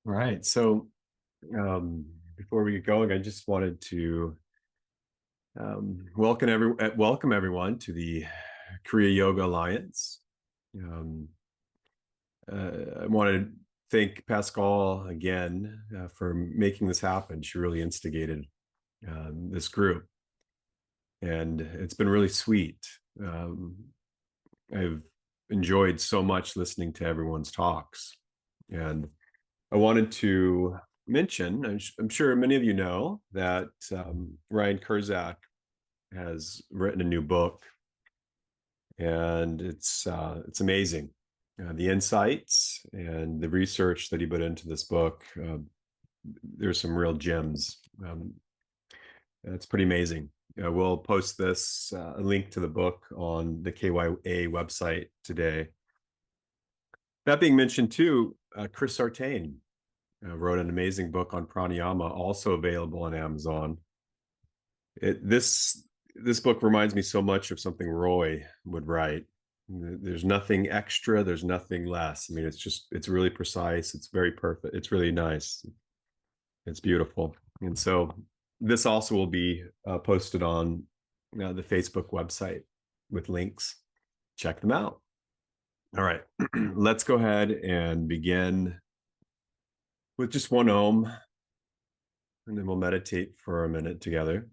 Right. So before we get going, I just wanted to welcome everyone to the Kriya Yoga Alliance. Um, I want to thank Pascal again for making this happen. She really instigated this group, and it's been really sweet. I've enjoyed so much listening to everyone's talks, and I wanted to mention, I'm sure many of you know that Ryan Kurzak has written a new book, and it's amazing. The insights and the research that he put into this book, there's some real gems. It's pretty amazing. We'll post this a link to the book on the KYA website today. That being mentioned too, Chris Sartain wrote an amazing book on pranayama, also available on Amazon. This book reminds me so much of something Roy would write. There's nothing extra, there's nothing less. I mean, it's really precise, it's very perfect, it's really nice, it's beautiful. And so this also will be posted on the Facebook website with links. Check them out. All right, let's go ahead and begin with just one Om, and then we'll meditate for a minute together.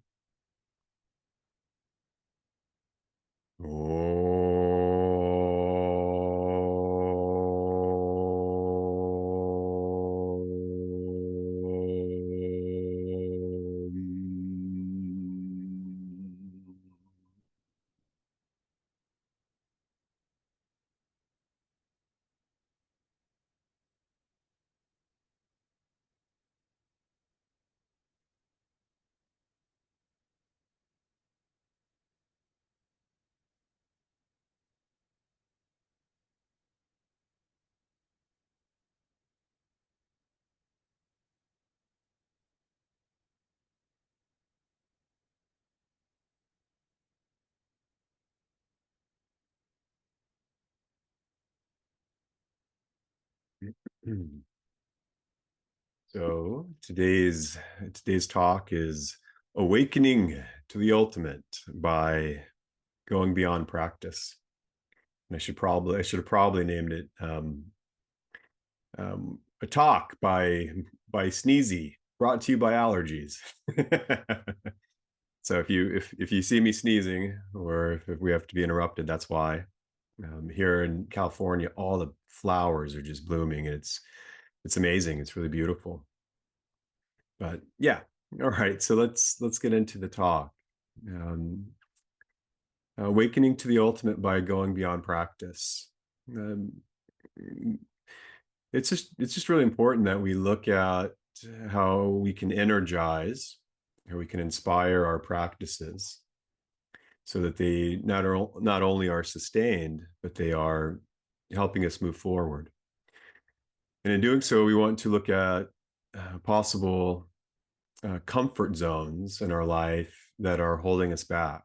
So today's talk is awakening to the ultimate by going beyond practice. And I should have probably named it a talk by Sneezy, brought to you by allergies. So if you see me sneezing, or if we have to be interrupted, that's why. Here in California, all the flowers are just blooming, and it's amazing. It's really beautiful. But yeah, all right. So let's get into the talk. Um, Awakening to the ultimate by going beyond practice. Um, it's just really important that we look at how we can energize, how we can inspire our practices, so that they not only are sustained, but they are helping us move forward. And in doing so, we want to look at possible comfort zones in our life that are holding us back.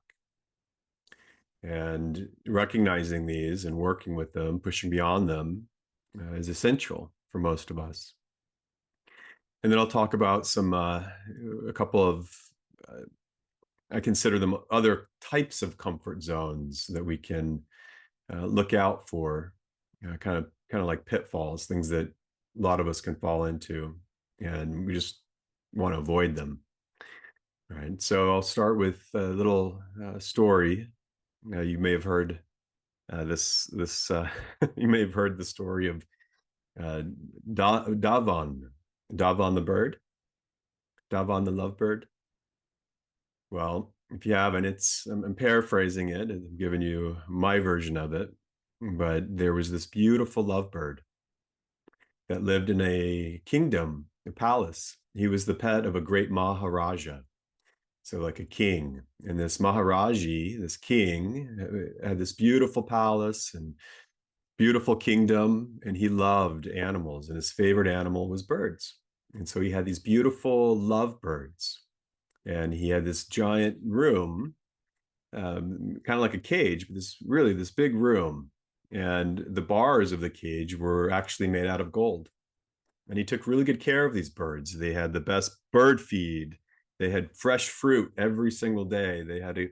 And recognizing these and working with them, pushing beyond them, is essential for most of us. And then I'll talk about a couple of, I consider them other types of comfort zones that we can look out for, kind of like pitfalls, things that a lot of us can fall into, and we just want to avoid them. All right, so I'll start with a little story. You may have heard this. You may have heard the story of Davon the bird, Davon the lovebird. Well, if you haven't, I'm paraphrasing it. I'm giving you my version of it. But there was this beautiful lovebird that lived in a kingdom, a palace. He was the pet of a great Maharaja, so like a king. And this Maharaji, this king, had this beautiful palace and beautiful kingdom, and he loved animals, and his favorite animal was birds. And so he had these beautiful lovebirds And he had this giant room, kind of like a cage, but this big room. And the bars of the cage were actually made out of gold. And he took really good care of these birds. They had the best bird feed. They had fresh fruit every single day. They had a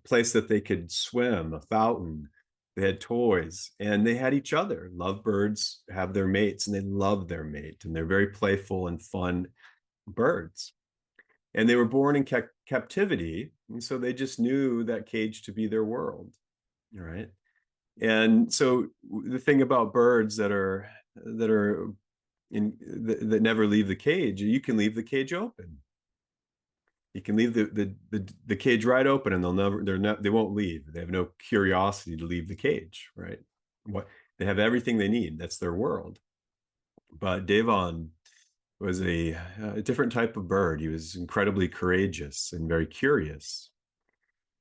place that they could swim, a fountain. They had toys, and they had each other. Lovebirds have their mates, and they love their mate, and they're very playful and fun birds. And they were born in captivity, and so they just knew that cage to be their world. All right. And so the thing about birds that are that never leave the cage, you can leave the cage open. You can leave the cage right open, and they won't leave. They have no curiosity to leave the cage, right? What they have everything they need. That's their world. But Devon was a different type of bird. He was incredibly courageous and very curious.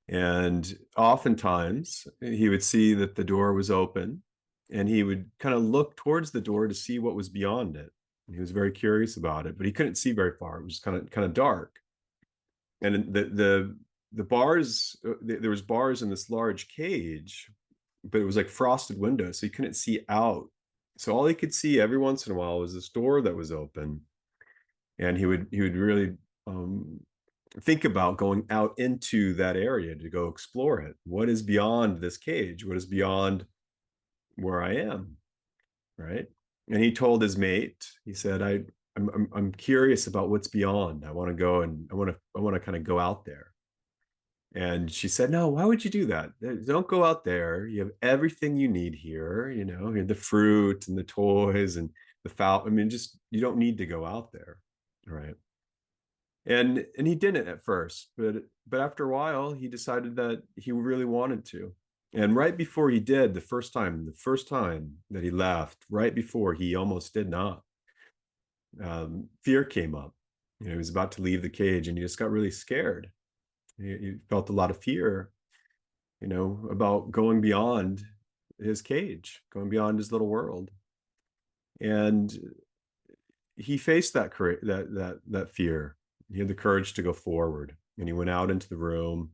And oftentimes he would see that the door was open, and he would kind of look towards the door to see what was beyond it. And he was very curious about it, but he couldn't see very far. It was kind of dark. And the bars, there was bars in this large cage, but it was like frosted windows, so he couldn't see out. So all he could see every once in a while was this door that was open, and he would really think about going out into that area to go explore it. What is beyond this cage? What is beyond where I am? Right. And he told his mate, he said, I'm curious about what's beyond. I want to go, and I want to kind of go out there. And she said, no, why would you do that? Don't go out there. You have everything you need here, the fruit and the toys and the foul. I mean, just, you don't need to go out there. Right. And he didn't at first, but after a while he decided that he really wanted to. And right before he did, the first time that he left, right before he almost did not, fear came up. He was about to leave the cage, and he just got really scared. He felt a lot of fear, about going beyond his cage, going beyond his little world. And he faced that fear. He had the courage to go forward, and he went out into the room,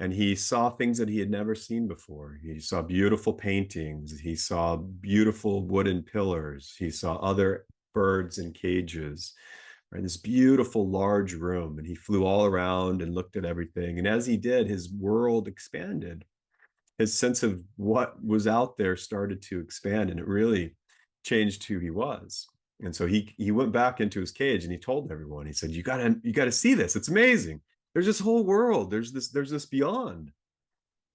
and he saw things that he had never seen before. He saw beautiful paintings. He saw beautiful wooden pillars. He saw other birds in cages, right? This beautiful large room, and he flew all around and looked at everything. And as he did, his world expanded. His sense of what was out there started to expand, and it really changed who he was. And so he went back into his cage, and he told everyone, he said, you gotta see this. It's amazing. There's this whole world. There's this beyond.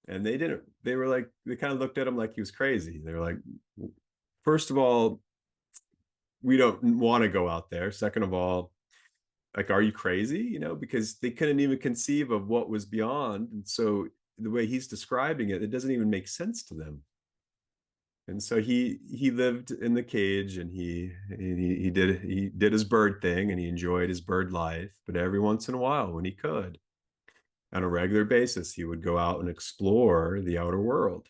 And they were like, they kind of looked at him like he was crazy. They were like, first of all, we don't want to go out there. Second of all, like, are you crazy? Because they couldn't even conceive of what was beyond. And so the way he's describing it doesn't even make sense to them. And so he lived in the cage, and he did his bird thing, and he enjoyed his bird life. But every once in a while, when he could, on a regular basis, he would go out and explore the outer world.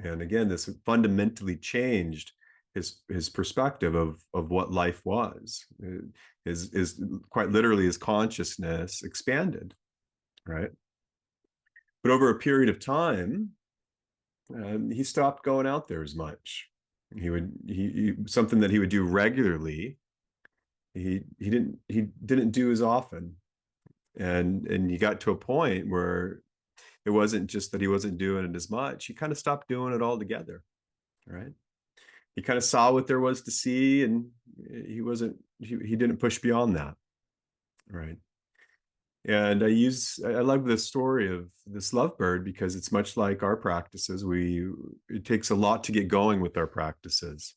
And again, this fundamentally changed his perspective of what life was. His quite literally, his consciousness expanded, right? But over a period of time, he stopped going out there as much. He something that he would do regularly. He didn't do as often, and he got to a point where it wasn't just that he wasn't doing it as much. He kind of stopped doing it altogether, right? He kind of saw what there was to see, and he didn't push beyond that, right? And I love the story of this lovebird, because it's much like our practices. It takes a lot to get going with our practices.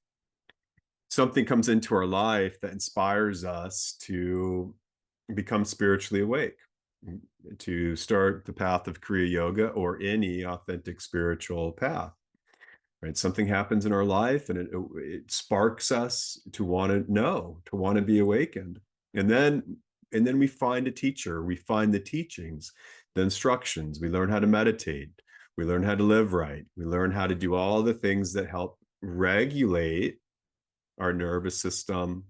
Something comes into our life that inspires us to become spiritually awake, to start the path of Kriya Yoga or any authentic spiritual path. Right? Something happens in our life, and it sparks us to want to know, to want to be awakened. And then we find a teacher, we find the teachings, the instructions, we learn how to meditate, we learn how to live right, we learn how to do all the things that help regulate our nervous system,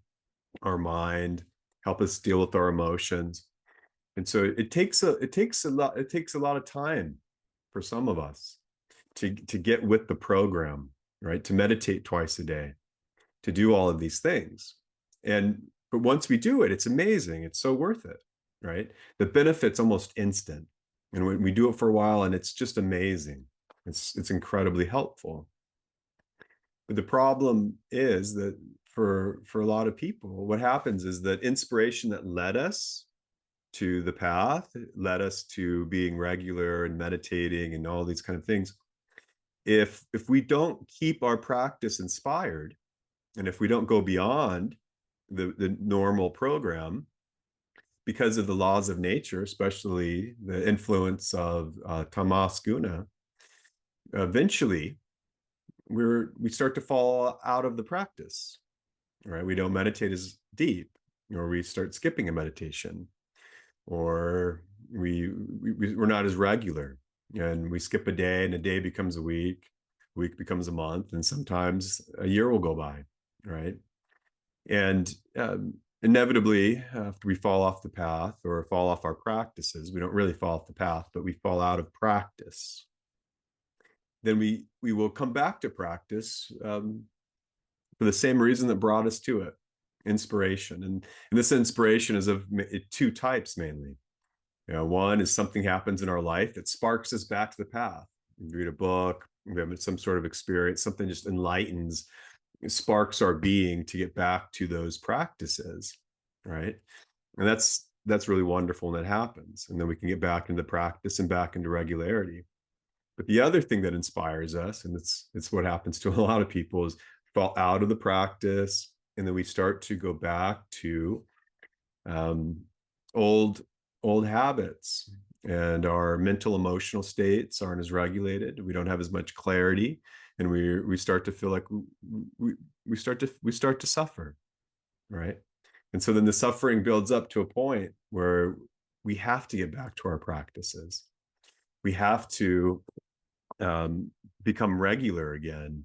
our mind, help us deal with our emotions. And so it takes a lot of time for some of us to get with the program, right? To meditate twice a day, to do all of these things. But once we do it, it's amazing. It's so worth it, right? The benefit's almost instant. And when we do it for a while, and it's just amazing. It's incredibly helpful. But the problem is that for a lot of people, what happens is that inspiration that led us to the path, led us to being regular and meditating and all these kind of things. If we don't keep our practice inspired, and if we don't go beyond the normal program, because of the laws of nature, especially the influence of tamas guna, eventually we start to fall out of the practice, right? We don't meditate as deep, or we start skipping a meditation, or we're not as regular, and we skip a day, and a day becomes a week becomes a month, and sometimes a year will go by, right? And inevitably, after we fall off the path or fall off our practices, we don't really fall off the path, but we fall out of practice. Then we will come back to practice for the same reason that brought us to it, inspiration. And this inspiration is of two types mainly. One is something happens in our life that sparks us back to the path. We read a book, we have some sort of experience, something just enlightens, sparks our being to get back to those practices, right? And that's really wonderful, and that happens. And then we can get back into practice and back into regularity. But the other thing that inspires us, and it's what happens to a lot of people, is fall out of the practice, and then we start to go back to old habits, and our mental emotional states aren't as regulated. We don't have as much clarity, and we start to feel like we start to suffer, right? And so then the suffering builds up to a point where we have to get back to our practices. We have to become regular again.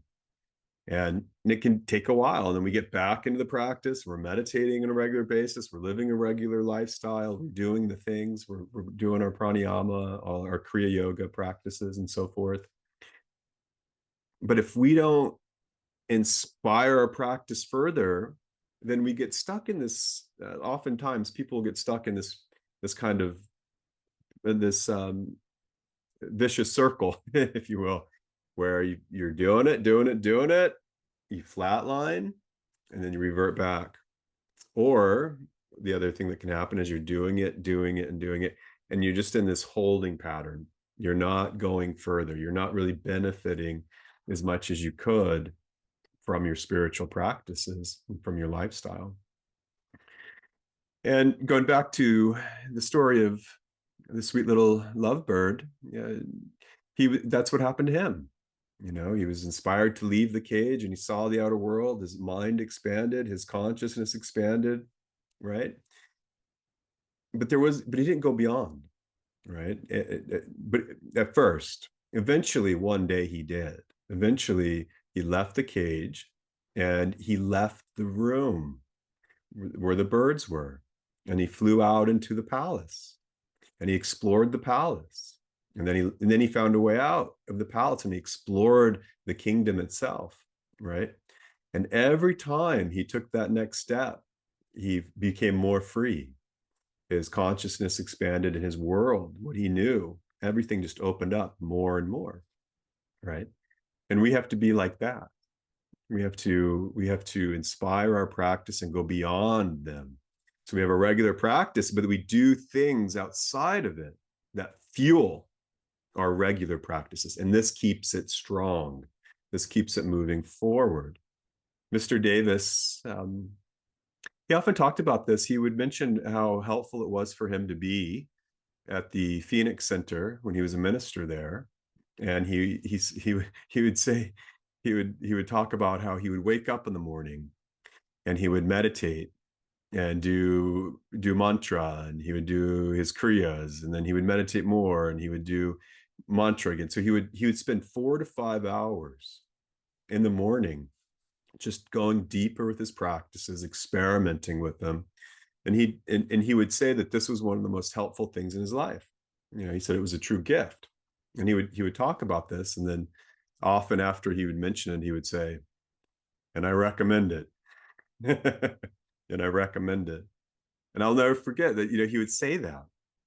And it can take a while. And then we get back into the practice. We're meditating on a regular basis. We're living a regular lifestyle. We're doing the things. We're doing our pranayama, all our Kriya yoga practices, and so forth. But if we don't inspire our practice further, then we get stuck in this. Oftentimes, people get stuck in this kind of this vicious circle, if you will, where you're doing it, you flatline, and then you revert back. Or the other thing that can happen is you're doing it, and you're just in this holding pattern. You're not going further. You're not really benefiting as much as you could from your spiritual practices, from your lifestyle. And going back to the story of the sweet little lovebird, that's what happened to him. He was inspired to leave the cage, and he saw the outer world. His mind expanded, his consciousness expanded, right? But he didn't go beyond, right? But at first, eventually, one day he did. Eventually, he left the cage, and he left the room where the birds were, and he flew out into the palace, and he explored the palace. And then he found a way out of the palace, and he explored the kingdom itself, right? And every time he took that next step, he became more free. His consciousness expanded, in his world, what he knew, everything just opened up more and more, right? And we have to be like that. We have to inspire our practice and go beyond them. So we have a regular practice, but we do things outside of it that fuel our regular practices. And this keeps it strong. This keeps it moving forward. Mr. Davis, he often talked about this. He would mention how helpful it was for him to be at the Phoenix Center when he was a minister there. And he would say, he would talk about how he would wake up in the morning, and he would meditate and do mantra, and he would do his kriyas, and then he would meditate more, and he would do mantra again. So he would spend 4 to 5 hours in the morning just going deeper with his practices, experimenting with them, And he would say that this was one of the most helpful things in his life. He said it was a true gift. And he would talk about this, and then often after he would mention it, he would say, and I recommend it. And I recommend it. And I'll never forget that, he would say that.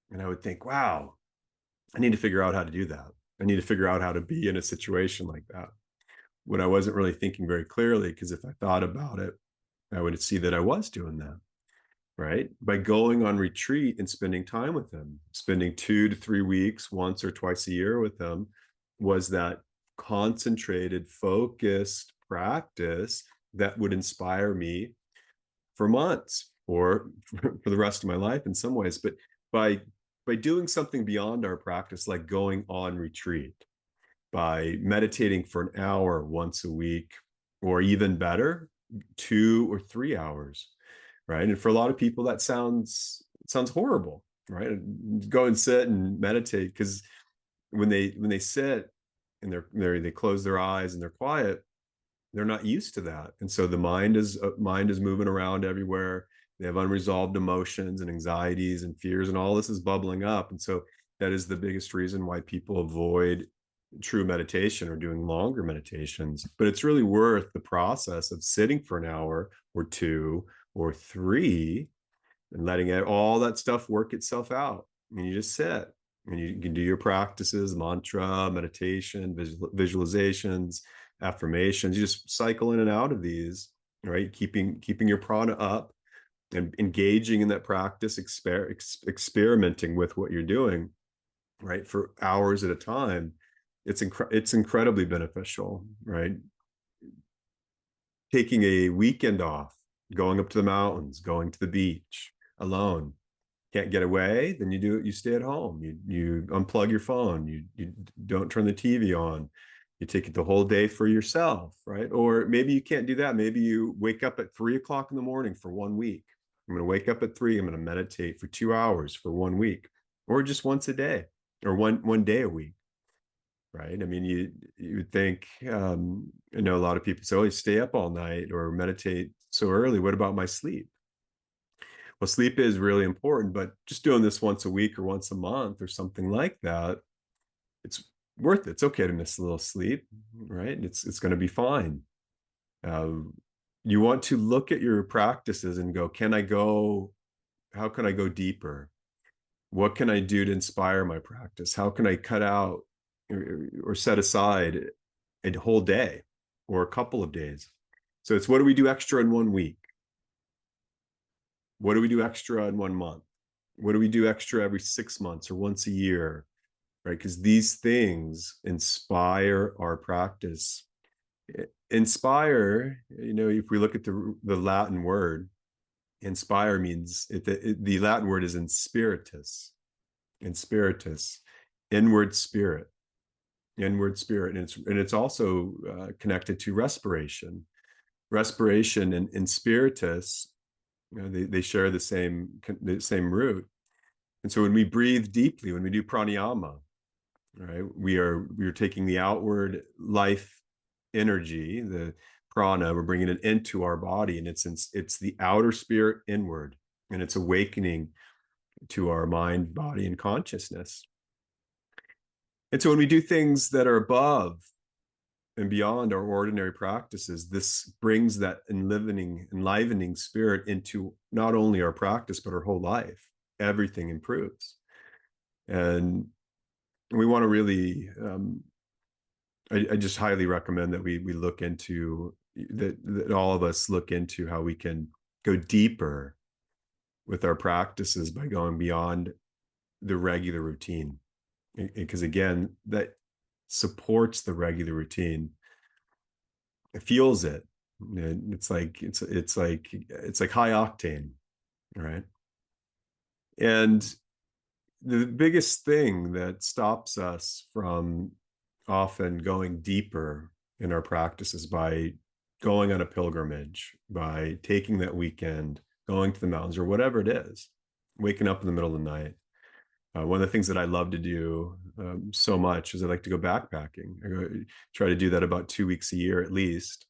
And I would think, wow, I need to figure out how to do that. I need to figure out how to be in a situation like that, when I wasn't really thinking very clearly, because if I thought about it, I would see that I was doing that, right? By going on retreat and spending time with him, spending 2 to 3 weeks, once or twice a year with him, was that concentrated, focused practice that would inspire me for months or for the rest of my life in some ways. But by doing something beyond our practice, like going on retreat, by meditating for an hour once a week, or even better, 2 or 3 hours, right? And for a lot of people, that sounds horrible, right? Go and sit and meditate, because when they sit and they close their eyes and they're quiet, they're not used to that, and so the mind is moving around everywhere. They have unresolved emotions and anxieties and fears, and all this is bubbling up. And so that is the biggest reason why people avoid true meditation or doing longer meditations. But it's really worth the process of sitting for an hour or 2 or 3 and letting all that stuff work itself out. And you just sit and you can do your practices, mantra, meditation, visualizations, affirmations. You just cycle in and out of these, right? Keeping your prana up and engaging in that practice, experimenting with what you're doing, right, for hours at a time. It's incredibly beneficial, right? Taking a weekend off, going up to the mountains, going to the beach alone. Can't get away, then you stay at home. You unplug your phone. You don't turn the TV on. You take it the whole day for yourself, right? Or maybe you can't do that. Maybe you wake up at 3 o'clock in the morning for 1 week. I'm going to wake up at 3. I'm going to meditate for 2 hours for 1 week, or just once a day, or one day a week, right? I mean, you would think, I know a lot of people say, "Oh, you stay up all night or meditate so early. What about my sleep?" Well, sleep is really important, but just doing this once a week or once a month or something like that, it's worth it. It's okay to miss a little sleep, right? It's going to be fine. Um, you want to look at your practices and go, how can I go deeper? What can I do to inspire my practice? How can I cut out or set aside a whole day or a couple of days? So it's, what do we do extra in 1 week? What do we do extra in 1 month? What do we do extra every 6 months or once a year? Right? Because these things inspire our practice. Inspire, if we look at the Latin word, inspire means, the Latin word is inspiritus, inward spirit, and it's also connected to respiration. Respiration and spiritus, they share the same root. And so when we breathe deeply, when we do pranayama, right, we are taking the outward life energy, the prana, we're bringing it into our body, and it's the outer spirit inward, and it's awakening to our mind, body, and consciousness. And so when we do things that are above and beyond our ordinary practices, this brings that enlivening spirit into not only our practice, but our whole life. Everything improves. And we want to really, I just highly recommend that we look into, that all of us look into how we can go deeper with our practices by going beyond the regular routine. Because again, that supports the regular routine. It fuels it. It's like high octane, right? And the biggest thing that stops us from often going deeper in our practices, by going on a pilgrimage, by taking that weekend, going to the mountains, or whatever it is, waking up in the middle of the night. One of the things that I love to do so much is I like to go backpacking. I try to do that about 2 weeks a year at least.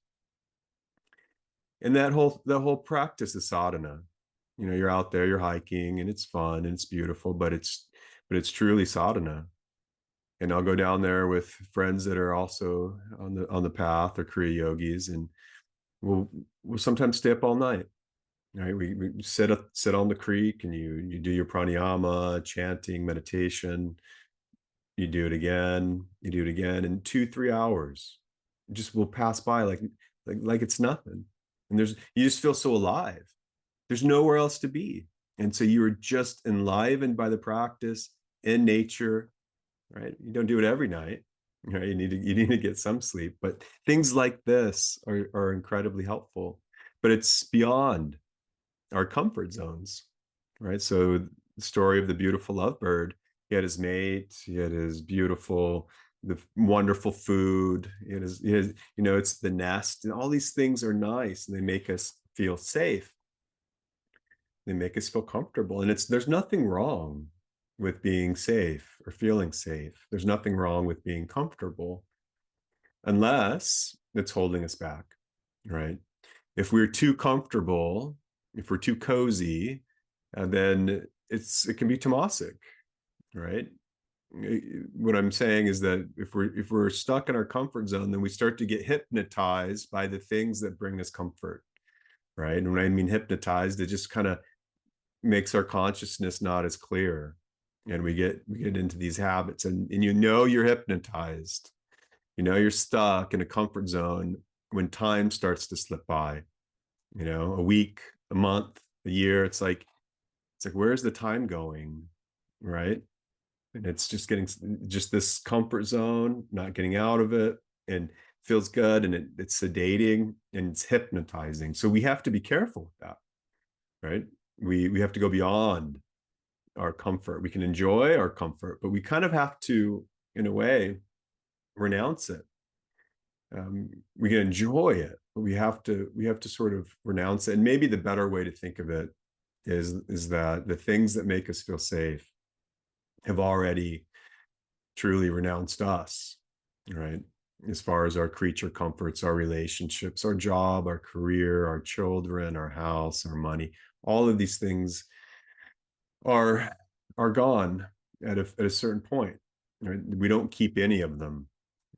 And that whole practice is sadhana. You're out there, you're hiking, and it's fun and it's beautiful, but it's truly sadhana. And I'll go down there with friends that are also on the path or Kriya yogis, and we'll we'll sometimes stay up all night. Right, we sit on the creek, and you do your pranayama, chanting, meditation. You do it again, and 2 3 hours just will pass by like it's nothing. And you just feel so alive. There's nowhere else to be. And so you are just enlivened by the practice in nature, right? You don't do it every night, right? You need to get some sleep, but things like this are incredibly helpful. But it's beyond our comfort zones, right? So the story of the beautiful lovebird, he had his mate, he had his beautiful, the wonderful food, it's the nest, and all these things are nice, and they make us feel safe. They make us feel comfortable. And there's nothing wrong with being safe or feeling safe. There's nothing wrong with being comfortable unless it's holding us back, right? If we're too comfortable, if we're too cozy, then it can be tamasic, right? What I'm saying is that if we're stuck in our comfort zone, then we start to get hypnotized by the things that bring us comfort, right? And when I mean hypnotized, it just kind of makes our consciousness not as clear, and we get into these habits, and you're hypnotized, you're stuck in a comfort zone when time starts to slip by, a week, a month, a year. It's like where's the time going, right? And it's just getting just this comfort zone, not getting out of it, and feels good, and it's sedating and it's hypnotizing. So we have to be careful with that, right? We have to go beyond our comfort. We can enjoy our comfort, but we kind of have to, in a way, renounce it. We can enjoy it, but we have to sort of renounce it. And maybe the better way to think of it is that the things that make us feel safe have already truly renounced us, right? As far as our creature comforts, our relationships, our job, our career, our children, our house, our money, all of these things are are gone at a certain point. Right? We don't keep any of them.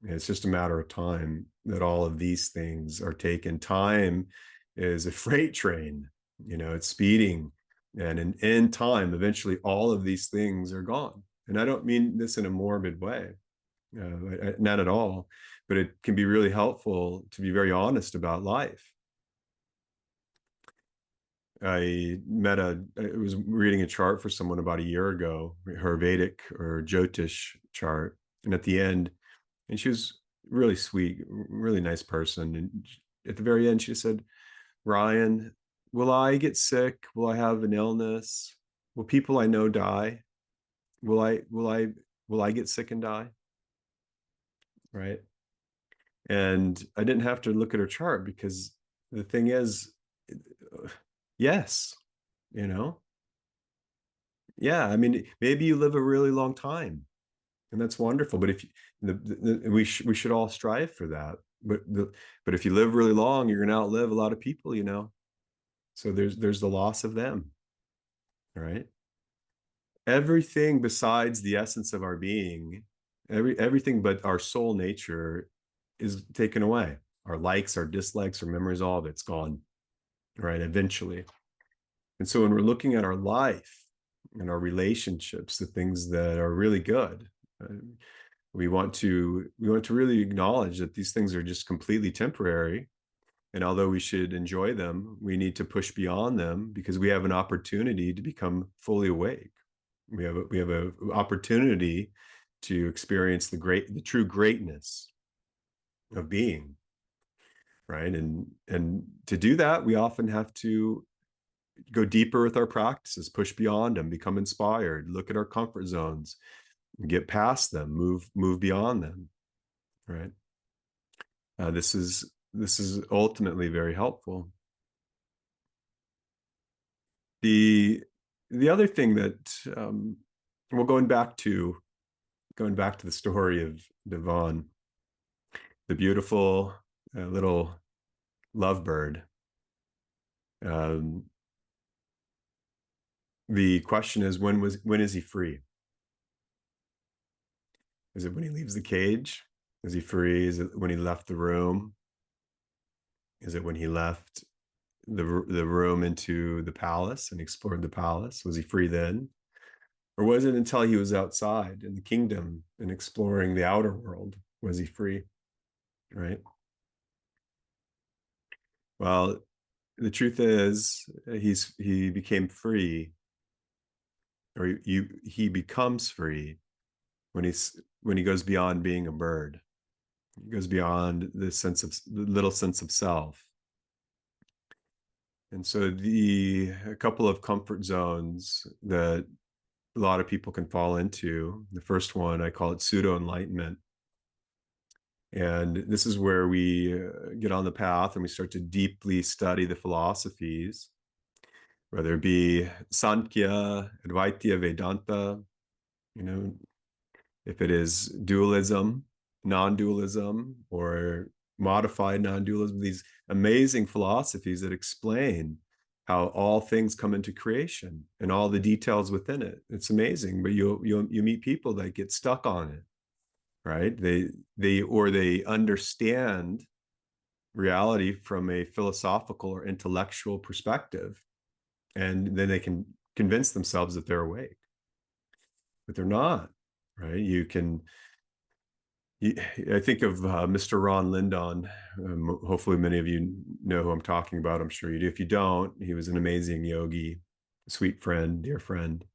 It's just a matter of time that all of these things are taken. Time is a freight train, it's speeding. And in time, eventually all of these things are gone. And I don't mean this in a morbid way, not at all, but it can be really helpful to be very honest about life. I was reading a chart for someone about a year ago, her Vedic or Jyotish chart. And at the end, and she was really sweet, really nice person. And at the very end, she said, Ryan, will I get sick? Will I have an illness? Will people I know die? Will I get sick and die? Right. And I didn't have to look at her chart, because the thing is, yes, you know, yeah. I mean, maybe you live a really long time, and that's wonderful. But if you, we should all strive for that. But if you live really long, you're going to outlive a lot of people, So there's the loss of them, right? Everything besides the essence of our being, everything but our soul nature is taken away. Our likes, our dislikes, our memories, all of it's gone, right? Eventually. And so when we're looking at our life and our relationships, the things that are really good, uh, we want to really acknowledge that these things are just completely temporary. And although we should enjoy them, we need to push beyond them, because we have an opportunity to become fully awake. We have a opportunity to experience the true greatness of being, right? And to do that, we often have to go deeper with our practices, push beyond them, become inspired, look at our comfort zones, get past them, move beyond them, right? This is ultimately very helpful. The other thing that, well, going back to the story of Devon, the beautiful little lovebird. Um, The question is, when is he free? Is it when he leaves the cage? Is he free? Is it when he left the room? Is it when he left the room into the palace and explored the palace? Was he free then? Or was it until he was outside in the kingdom and exploring the outer world? Was he free? Right? Well, the truth is he became free, or he becomes free when he goes beyond being a bird. He goes beyond the little sense of self. And so a couple of comfort zones that a lot of people can fall into. The first one, I call it pseudo enlightenment. And this is where we get on the path and we start to deeply study the philosophies, whether it be Sankhya, Advaita, Vedanta, you know, if it is dualism, non-dualism, or modified non-dualism, these amazing philosophies that explain how all things come into creation and all the details within it. It's amazing, but you meet people that get stuck on it, right? They understand reality from a philosophical or intellectual perspective, and then they can convince themselves that they're awake, but they're not, right? I think of Mr. Ron Lindon. Hopefully many of you know who I'm talking about. I'm sure you do. If you don't, he was an amazing yogi, sweet friend, dear friend.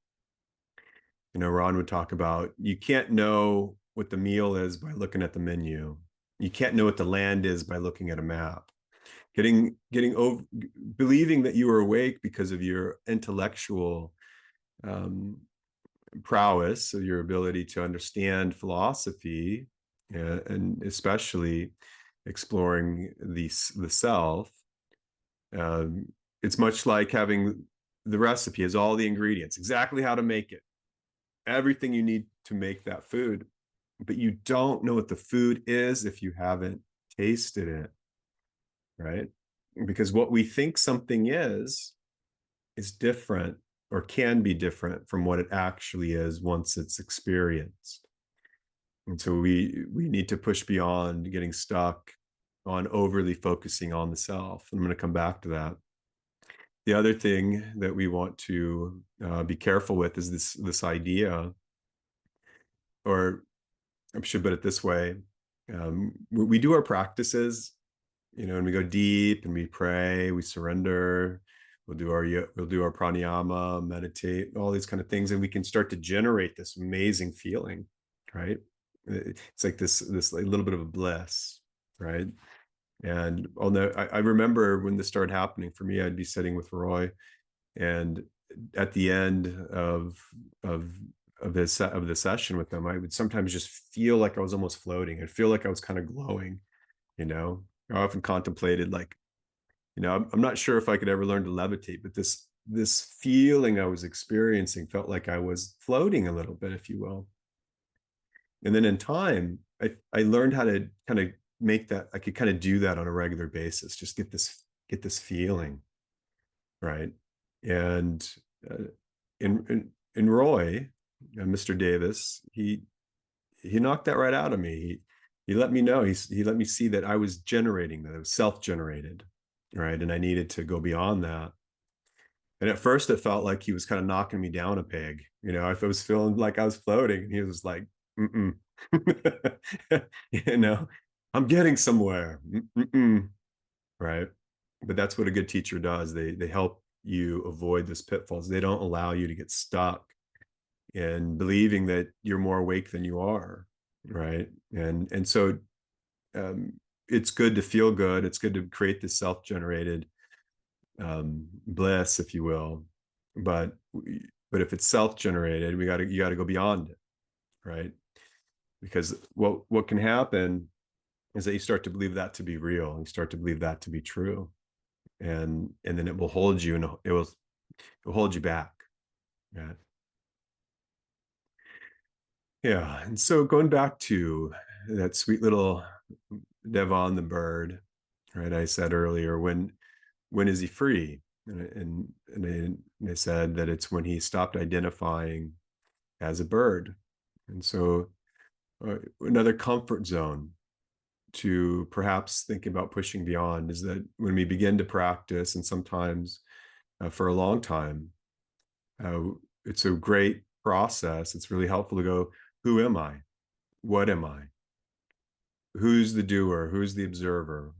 Ron would talk about, you can't know what the meal is by looking at the menu. You can't know what the land is by looking at a map. Getting over, believing that you are awake because of your intellectual prowess, so your ability to understand philosophy, and especially exploring the self. It's much like having the recipe, has all the ingredients, exactly how to make it, everything you need to make that food, but you don't know what the food is if you haven't tasted it, right? Because what we think something is different, or can be different from what it actually is once it's experienced. And so we need to push beyond getting stuck on overly focusing on the self. I'm going to come back to that. The other thing that we want to be careful with is this idea, or I should put it this way: we do our practices, and we go deep and we pray, we surrender, we'll do our pranayama, meditate, all these kind of things, and we can start to generate this amazing feeling, right? It's like this like little bit of a bliss, right? And I remember when this started happening for me, I'd be sitting with Roy, and at the end of the session with them, I would sometimes just feel like I was almost floating. I'd feel like I was kind of glowing. I often contemplated, like, I'm not sure if I could ever learn to levitate, but this feeling I was experiencing felt like I was floating a little bit, if you will. And then in time, I learned how to kind of make that, I could kind of do that on a regular basis, just get this feeling, right? And in Roy, Mr. Davis, he knocked that right out of me. He let me know, he let me see that I was generating, that it was self-generated, right? And I needed to go beyond that. And at first it felt like he was kind of knocking me down a peg. If I was feeling like I was floating, and he was like, mm-mm. I'm getting somewhere. Mm-mm. Right. But that's what a good teacher does. They help you avoid this pitfalls. They don't allow you to get stuck in believing that you're more awake than you are. Right. And so it's good to feel good. It's good to create this self-generated bliss, if you will. But if it's self-generated, you got to go beyond it, right? Because what can happen is that you start to believe that to be real, and you start to believe that to be true, and then it will hold you, and it will hold you back. Yeah. And so going back to that sweet little Devon the bird, right? I said earlier, when is he free? And they said that it's when he stopped identifying as a bird. And so another comfort zone to perhaps think about pushing beyond is that when we begin to practice, and sometimes for a long time, uh, it's a great process. It's really helpful to go, who am I? What am I? Who's the doer? Who's the observer?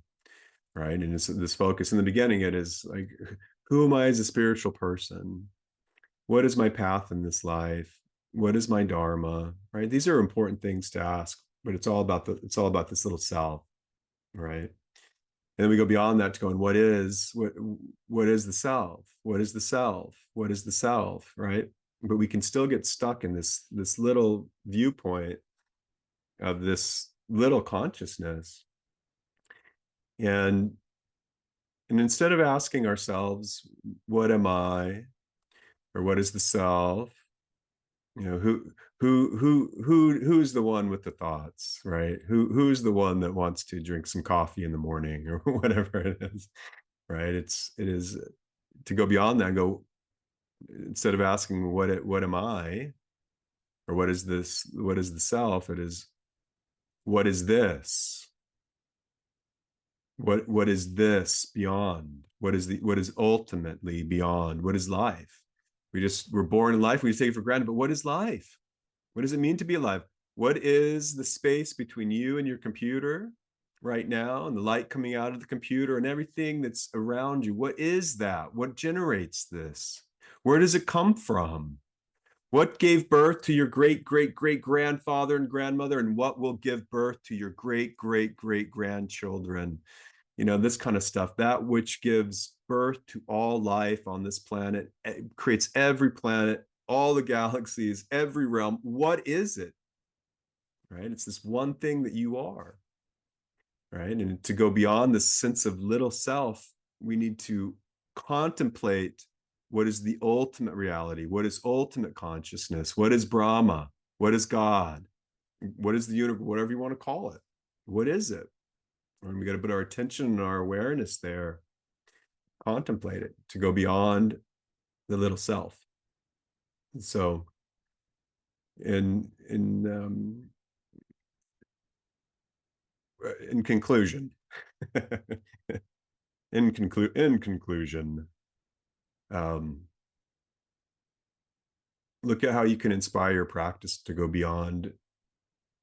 Right. And it's this focus in the beginning, it is like, who am I as a spiritual person? What is my path in this life? What is my dharma? Right. These are important things to ask, but it's all about this little self. Right. And then we go beyond that to going, what is the self? What is the self? What is the self? Right. But we can still get stuck in this little viewpoint of this little consciousness. And instead of asking ourselves, what am I? Or what is the self? Who's the one with the thoughts, right? Who's the one that wants to drink some coffee in the morning or whatever it is, right? It is to go beyond that and go, instead of asking what am I, or what is this, what is the self, it is, what is this? What is this beyond? What is ultimately beyond? What is life? We're born in life, we just take it for granted, but what is life? What does it mean to be alive? What is the space between you and your computer right now, and the light coming out of the computer and everything that's around you? What is that? What generates this? Where does it come from? What gave birth to your great great great grandfather and grandmother, and what will give birth to your great great great grandchildren? This kind of stuff, that which gives birth to all life on this planet, creates every planet, all the galaxies, every realm. What is it? Right? It's this one thing that you are. Right? And to go beyond this sense of little self, we need to contemplate what is the ultimate reality, what is ultimate consciousness, what is Brahma, what is God, what is the universe, whatever you want to call it. What is it? And we got to put our attention and our awareness there, contemplate it, to go beyond the little self. And so in conclusion, in conclusion, um, look at how you can inspire your practice to go beyond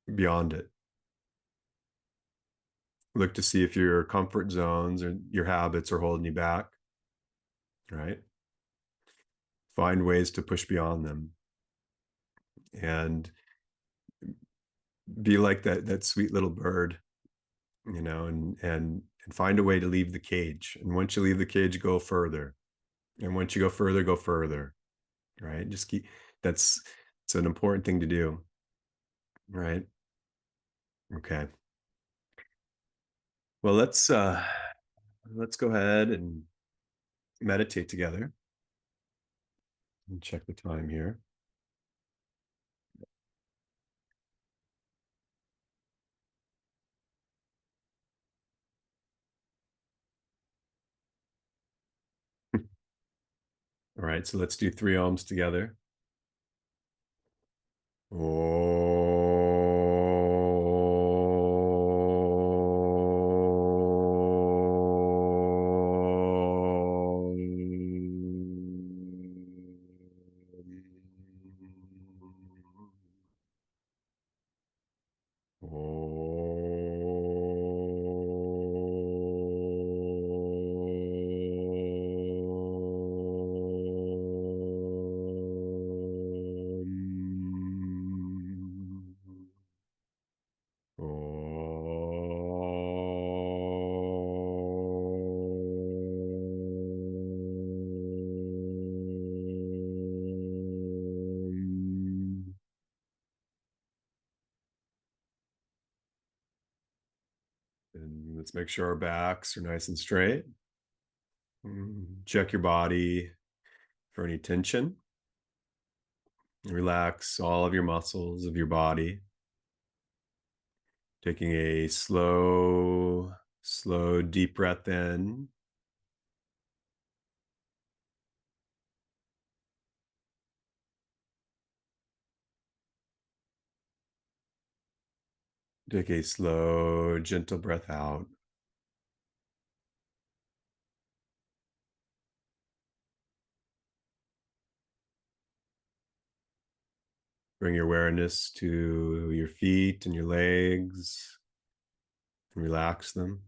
it. Look to see if your comfort zones or your habits are holding you back. Right? Find ways to push beyond them, and be like that sweet little bird, and find a way to leave the cage. And once you leave the cage, go further. And once you go further. Right? Just keep, it's an important thing to do. Right? Okay. Well, let's go ahead and meditate together and check the time here. All right, so let's do 3 ohms together. And let's make sure our backs are nice and straight. Check your body for any tension. Relax all of your muscles of your body. Taking a slow, deep breath in. Take a slow, gentle breath out. Bring your awareness to your feet and your legs and relax them.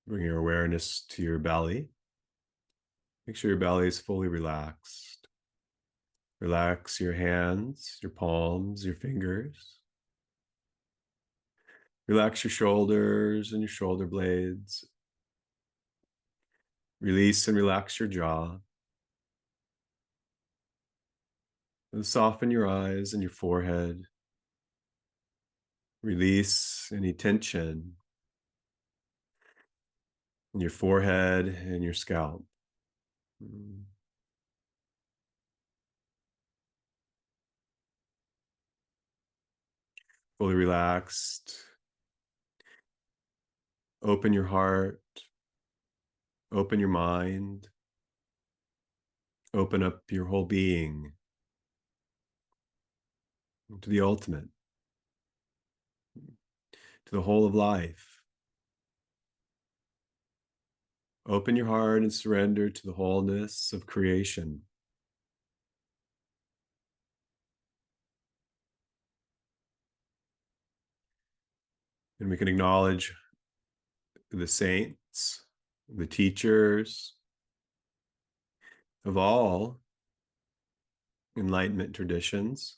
Bring your awareness to your belly. Make sure your belly is fully relaxed. Relax your hands, your palms, your fingers. Relax your shoulders and your shoulder blades. Release and relax your jaw. And soften your eyes and your forehead. Release any tension in your forehead and your scalp. Fully relaxed. Open your heart. Open your mind. Open up your whole being to the ultimate, to the whole of life. Open your heart and surrender to the wholeness of creation. And we can acknowledge the saints, the teachers of all enlightenment traditions.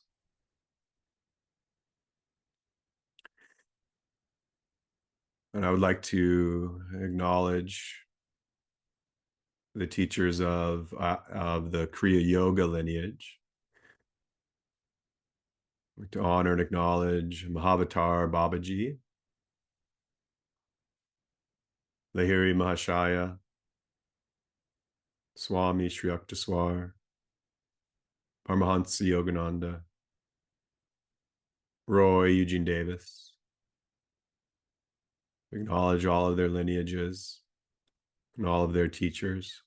And I would like to acknowledge the teachers of the Kriya Yoga lineage. I'd like to honor and acknowledge Mahavatar Babaji, Lahiri Mahashaya, Swami Sri Yukteswar, Paramahansa Yogananda, Roy Eugene Davis. Acknowledge all of their lineages and all of their teachers,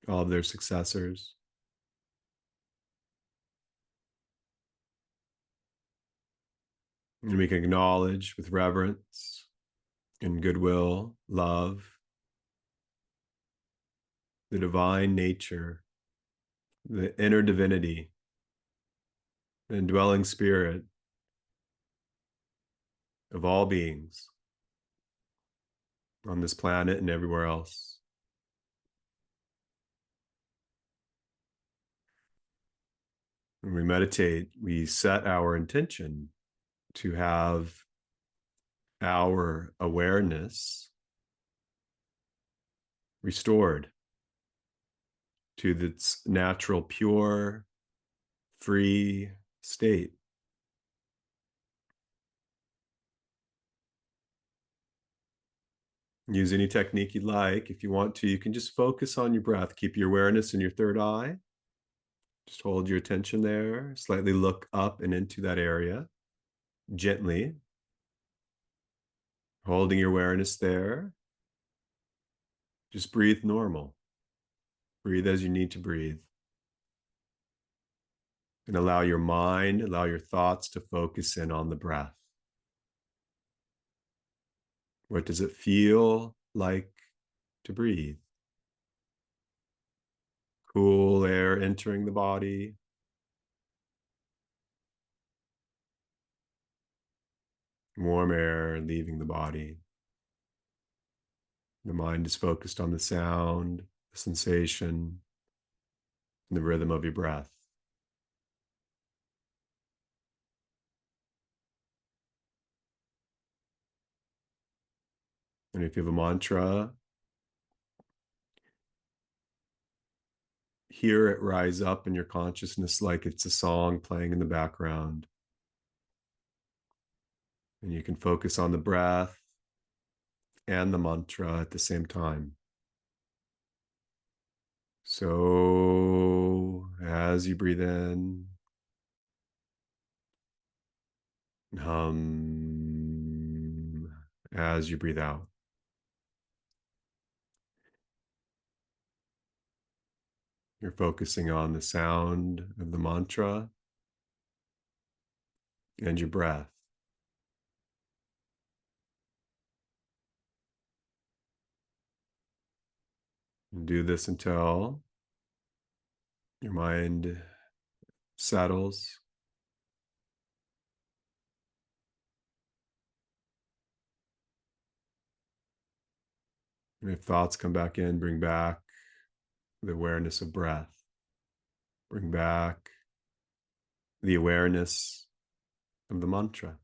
all of their successors. And we can acknowledge with reverence and goodwill, love, the divine nature, the inner divinity, the indwelling spirit of all beings on this planet and everywhere else. When we meditate, we set our intention to have our awareness restored to its natural, pure, free state. Use any technique you'd like. If you want to, you can just focus on your breath. Keep your awareness in your third eye. Just hold your attention there. Slightly look up and into that area. Gently. Holding your awareness there. Just breathe normal. Breathe as you need to breathe. And allow your mind, allow your thoughts to focus in on the breath. What does it feel like to breathe? Cool air entering the body. Warm air leaving the body. The mind is focused on the sound, the sensation, and the rhythm of your breath. And if you have a mantra, hear it rise up in your consciousness like it's a song playing in the background. And you can focus on the breath and the mantra at the same time. So as you breathe in, hum as you breathe out. You're focusing on the sound of the mantra and your breath. And do this until your mind settles. And if thoughts come back in, bring back the awareness of breath. Bring back the awareness of the mantra.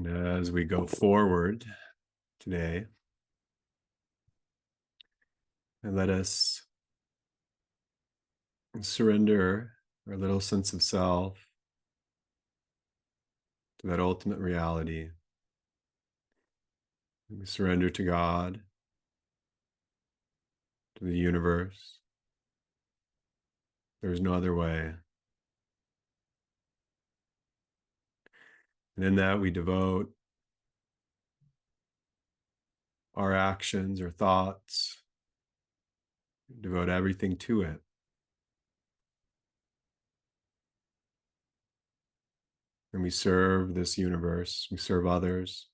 And as we go forward today, and let us surrender our little sense of self to that ultimate reality. We surrender to God, to the universe. There is no other way. And in that, we devote our actions, our thoughts, devote everything to it. And we serve this universe, we serve others,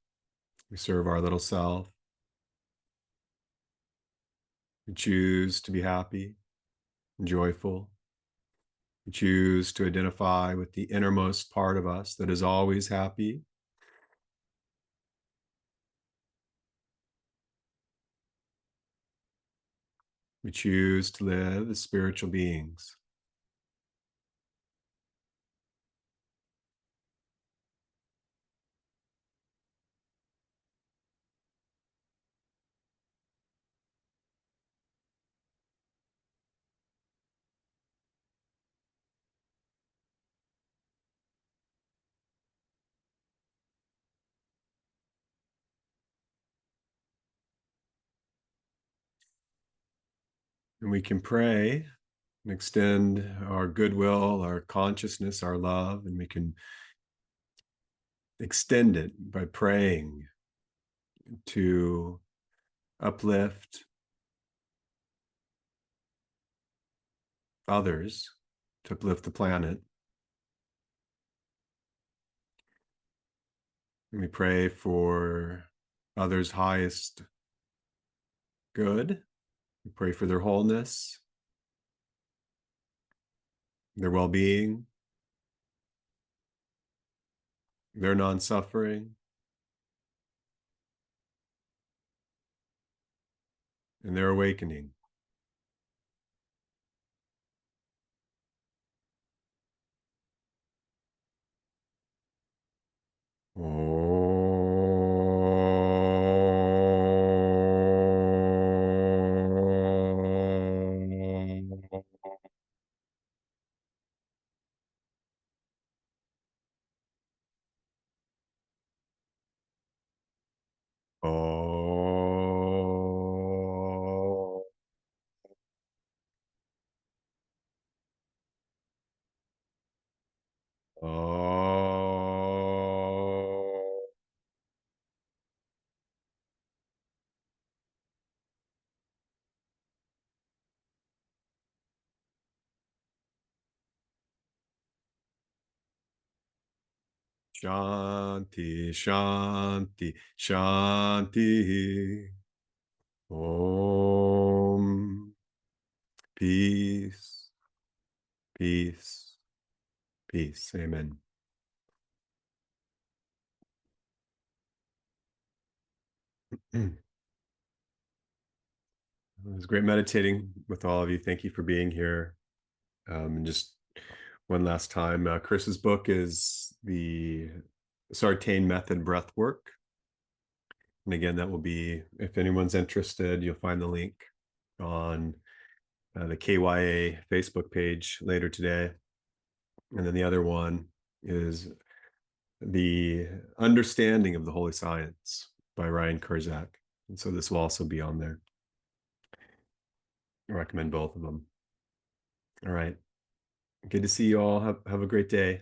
we serve our little self. We choose to be happy and joyful. We choose to identify with the innermost part of us that is always happy. We choose to live as spiritual beings. And we can pray and extend our goodwill, our consciousness, our love, and we can extend it by praying to uplift others, to uplift the planet. And we pray for others' highest good. We pray for their wholeness, their well-being, their non-suffering, and their awakening. Shanti, Shanti, Shanti. Om. Peace, peace, peace. Amen. It was great meditating with all of you. Thank you for being here. And just one last time, Chris's book is the Sartain Method Breath Work. And again, that will be, if anyone's interested, you'll find the link on the KYA Facebook page later today. And then the other one is The Understanding of the Holy Science by Ryan Kurzak. And so this will also be on there. I recommend both of them. All right. Good to see you all. Have a great day.